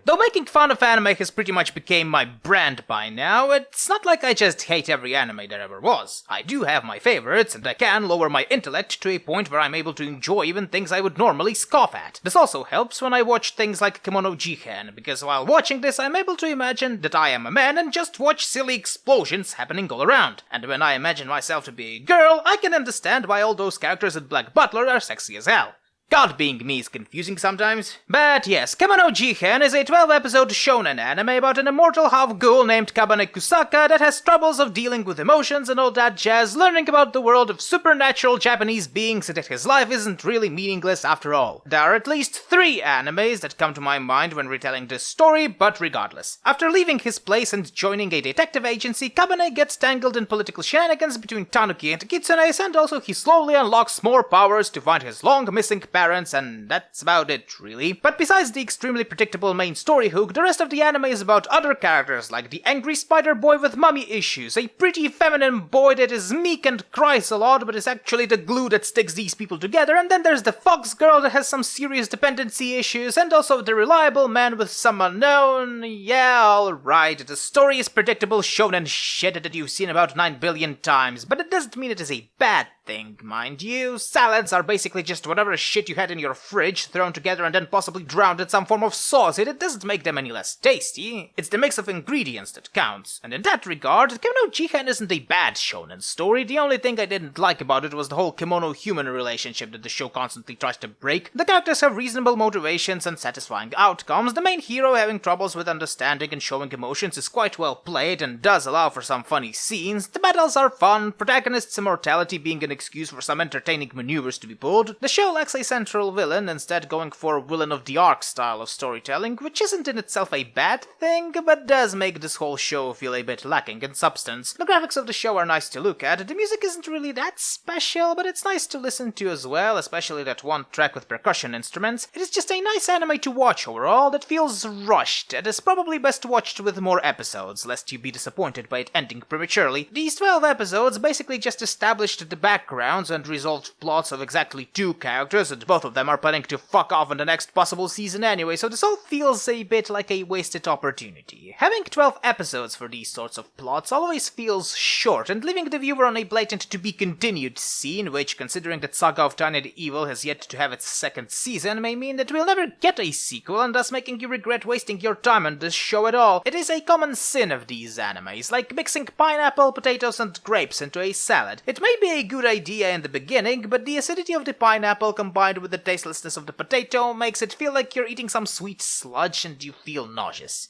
Though making fun of anime has pretty much become my brand by now, it's not like I just hate every anime there ever was. I do have my favorites, and I can lower my intellect to a point where I'm able to enjoy even things I would normally scoff at. This also helps when I watch things like Kemono Jihen, because while watching this I'm able to imagine that I am a man and just watch silly explosions happening all around. And when I imagine myself to be a girl, I can understand why all those characters in Black Butler are sexy as hell. God, being me is confusing sometimes. But yes, Kemono Jihen is a 12-episode shonen anime about an immortal half-ghoul named Kabane Kusaka that has troubles of dealing with emotions and all that jazz, learning about the world of supernatural Japanese beings and that his life isn't really meaningless after all. There are at least 3 animes that come to my mind when retelling this story, but regardless. After leaving his place and joining a detective agency, Kabane gets tangled in political shenanigans between Tanuki and Kitsunes, and also he slowly unlocks more powers to find his long-missing parents, and that's about it, really. But besides the extremely predictable main story hook, the rest of the anime is about other characters, like the angry spider boy with mummy issues, a pretty feminine boy that is meek and cries a lot, but is actually the glue that sticks these people together, and then there's the fox girl that has some serious dependency issues, and also the reliable man with some unknown... Yeah, alright, the story is predictable shonen shit that you've seen about 9 billion times, but it doesn't mean it is a bad thing, mind you. Salads are basically just whatever shit you had in your fridge thrown together and then possibly drowned in some form of sauce. It doesn't make them any less tasty. It's the mix of ingredients that counts. And in that regard, Kemono Jihen isn't a bad shonen story. The only thing I didn't like about it was the whole kimono-human relationship that the show constantly tries to break. The characters have reasonable motivations and satisfying outcomes. The main hero having troubles with understanding and showing emotions is quite well played and does allow for some funny scenes. The battles are fun, protagonist's immortality being an excuse for some entertaining maneuvers to be pulled. The show lacks a central villain, instead going for a villain of the arc style of storytelling, which isn't in itself a bad thing, but does make this whole show feel a bit lacking in substance. The graphics of the show are nice to look at, the music isn't really that special, but it's nice to listen to as well, especially that one track with percussion instruments. It is just a nice anime to watch overall that feels rushed, and is probably best watched with more episodes, lest you be disappointed by it ending prematurely. These 12 episodes basically just established the backgrounds and resolved plots of exactly 2 characters, and both of them are planning to fuck off in the next possible season anyway, so this all feels a bit like a wasted opportunity. Having 12 episodes for these sorts of plots always feels short, and leaving the viewer on a blatant to-be-continued scene, which, considering that Saga of Tanya the Evil has yet to have its 2nd season, may mean that we'll never get a sequel, and thus making you regret wasting your time on this show at all. It is a common sin of these animes, like mixing pineapple, potatoes, and grapes into a salad. It may be a good idea in the beginning, but the acidity of the pineapple combined with the tastelessness of the potato makes it feel like you're eating some sweet sludge and you feel nauseous.